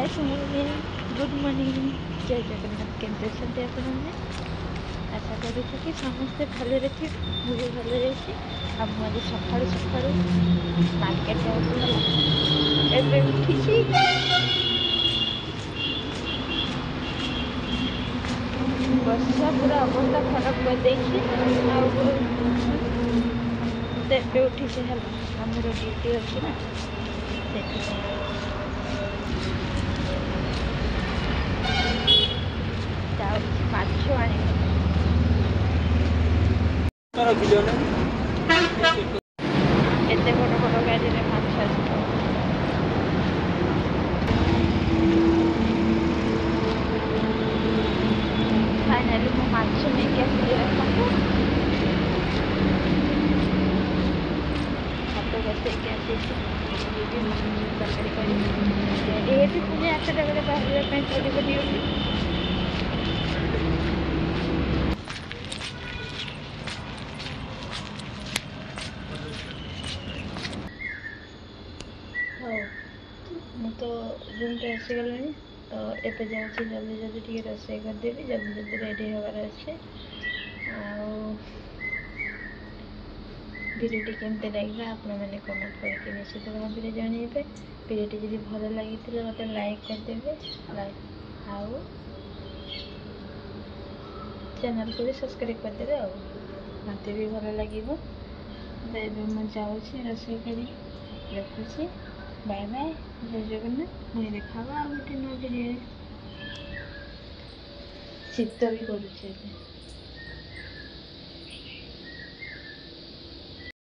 Hi morning good morning जय जगन्नाथ केमती अच्छा आपने आशा करुच्छी कि समस्ते भलरे थे मुझे भलरे अच्छी आज सका सका मार्केट जाऊँगी उठी वर्षा पूरा अवस्था खराब कर उठी से आमर ड्यूटी अच्छी ना माछ आने एते बड़ बड़ गाड़ी में माछ आस फाइनाली मो माछ नहीं आसिली रखा हाथ बसैक आसी तरकारी कर ये पुणी 8टा बेले बाहर पड़ो ड्यूटी ମୁଁ ତ ରୁମ୍ରେ ଆସିଗଲିଣି ତ ଏବେ ଯାଉଛି ଜଲ୍ଦି ଜଲ୍ଦି ଟିକେ ରୋଷେଇ କରିଦେବି ଜଲ୍ଦି ଜଲ୍ଦି ରେଡ଼ି ହେବାର ଅଛି ଆଉ ଭିଡ଼ିଓଟି କେମିତି ଲାଗିଲା ଆପଣମାନେ କମେଣ୍ଟ କରିକି ନିଶ୍ଚିତ ଭାବରେ ଜଣାଇବେ ଭିଡ଼ିଓଟି ଯଦି ଭଲ ଲାଗିଥିଲା ମୋତେ ଲାଇକ୍ କରିଦେବେ ଆଉ ଚ୍ୟାନେଲକୁ ବି ସବସ୍କ୍ରାଇବ୍ କରିଦେବେ ଆଉ ମୋତେ ବି ଭଲ ଲାଗିବ ତ ଏବେ ମୁଁ ଯାଉଛି ରୋଷେଇ କରି ରଖୁଛି बाय बाय जय जगन्नाथ पुणी देखा आ गोटे नया भिडियो शीत भी करुचे।